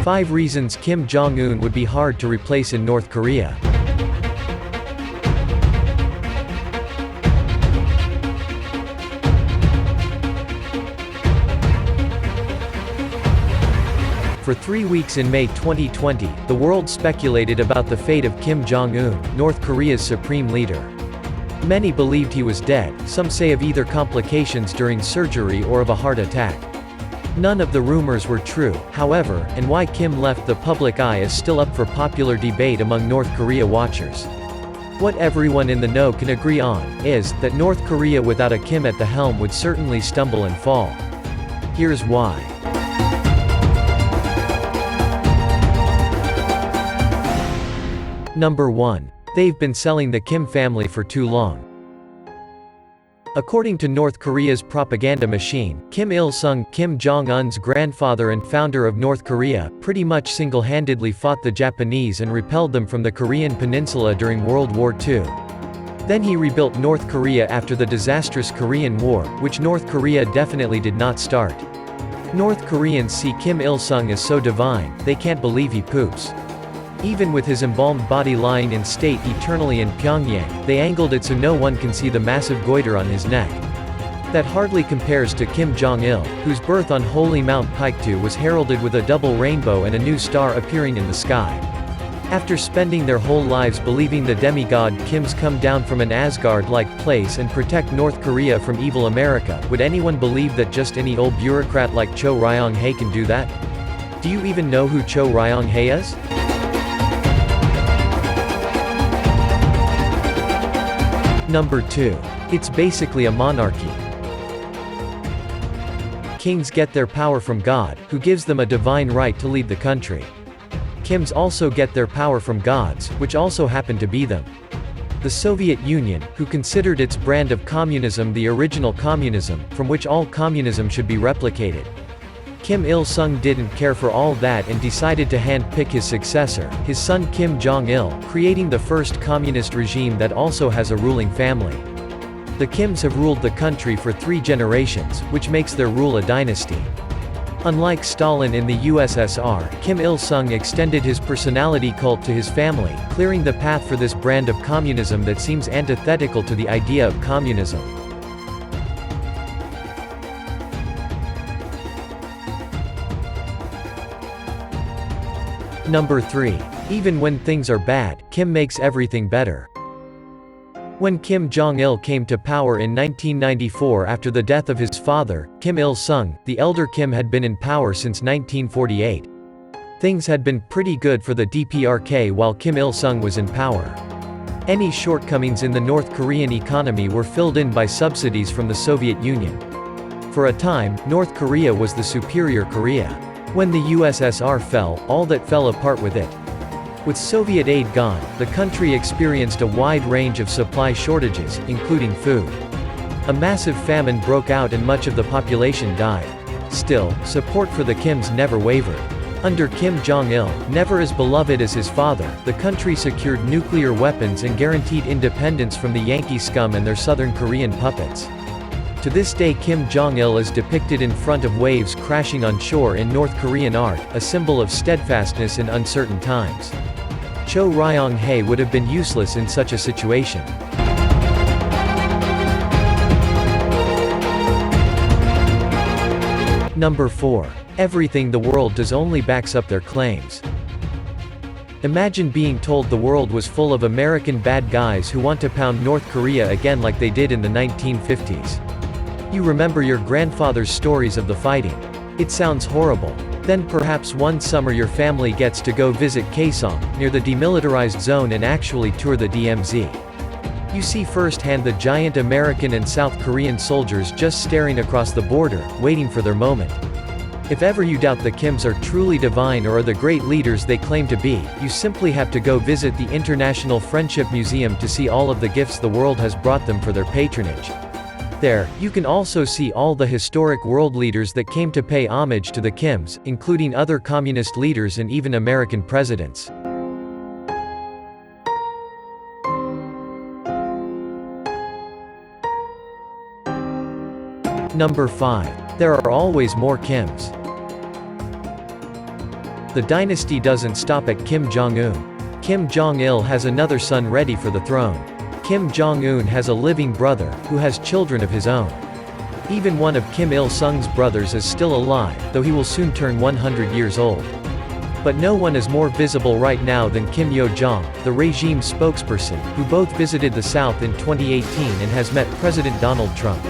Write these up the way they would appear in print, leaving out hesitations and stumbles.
5 reasons Kim Jong-un would be hard to replace in North Korea. For 3 weeks in May 2020, the world speculated about the fate of Kim Jong-un, North Korea's supreme leader. Many believed he was dead, some say of either complications during surgery or of a heart attack. None of the rumors were true, however, and why Kim left the public eye is still up for popular debate among North Korea watchers. What everyone in the know can agree on, is, that North Korea without a Kim at the helm would certainly stumble and fall. Here's why. Number 1. They've been selling the Kim family for too long. According to North Korea's propaganda machine, Kim Il-sung, Kim Jong-un's grandfather and founder of North Korea, pretty much single-handedly fought the Japanese and repelled them from the Korean peninsula during World War II. Then he rebuilt North Korea after the disastrous Korean War, which North Korea definitely did not start. North Koreans see Kim Il-sung as so divine, they can't believe he poops. Even with his embalmed body lying in state eternally in Pyongyang, they angled it so no one can see the massive goiter on his neck. That hardly compares to Kim Jong-il, whose birth on Holy Mount Paektu was heralded with a double rainbow and a new star appearing in the sky. After spending their whole lives believing the demigod Kim's come down from an Asgard-like place and protect North Korea from evil America, would anyone believe that just any old bureaucrat like Cho Ryong-hae can do that? Do you even know who Cho Ryong-hae is? Number 2. It's basically a monarchy. Kings get their power from God, who gives them a divine right to lead the country. Kims also get their power from gods, which also happen to be them. The Soviet Union, who considered its brand of communism the original communism, from which all communism should be replicated. Kim Il-sung didn't care for all that and decided to hand-pick his successor, his son Kim Jong-il, creating the first communist regime that also has a ruling family. The Kims have ruled the country for 3 generations, which makes their rule a dynasty. Unlike Stalin in the USSR, Kim Il-sung extended his personality cult to his family, clearing the path for this brand of communism that seems antithetical to the idea of communism. Number 3. Even when things are bad, Kim makes everything better. When Kim Jong-il came to power in 1994 after the death of his father, Kim Il-sung, the elder Kim had been in power since 1948. Things had been pretty good for the DPRK while Kim Il-sung was in power. Any shortcomings in the North Korean economy were filled in by subsidies from the Soviet Union. For a time, North Korea was the superior Korea. When the USSR fell, all that fell apart with it. With Soviet aid gone, the country experienced a wide range of supply shortages, including food. A massive famine broke out and much of the population died. Still, support for the Kims never wavered. Under Kim Jong-il, never as beloved as his father, the country secured nuclear weapons and guaranteed independence from the Yankee scum and their Southern Korean puppets. To this day Kim Jong-il is depicted in front of waves crashing on shore in North Korean art, a symbol of steadfastness in uncertain times. Cho Ryong-hae would have been useless in such a situation. Number 4. Everything the world does only backs up their claims. Imagine being told the world was full of American bad guys who want to pound North Korea again like they did in the 1950s. You remember your grandfather's stories of the fighting. It sounds horrible. Then perhaps one summer your family gets to go visit Kaesong, near the demilitarized zone and actually tour the DMZ. You see firsthand the giant American and South Korean soldiers just staring across the border, waiting for their moment. If ever you doubt the Kims are truly divine or are the great leaders they claim to be, you simply have to go visit the International Friendship Museum to see all of the gifts the world has brought them for their patronage. There, you can also see all the historic world leaders that came to pay homage to the Kims, including other communist leaders and even American presidents. Number 5. There are always more Kims. The dynasty doesn't stop at Kim Jong-un. Kim Jong-il has another son ready for the throne. Kim Jong-un has a living brother, who has children of his own. Even one of Kim Il-sung's brothers is still alive, though he will soon turn 100 years old. But no one is more visible right now than Kim Yo-jong, the regime spokesperson, who both visited the South in 2018 and has met President Donald Trump.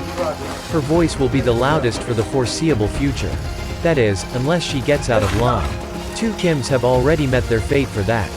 Her voice will be the loudest for the foreseeable future. That is, unless she gets out of line. Two Kims have already met their fate for that.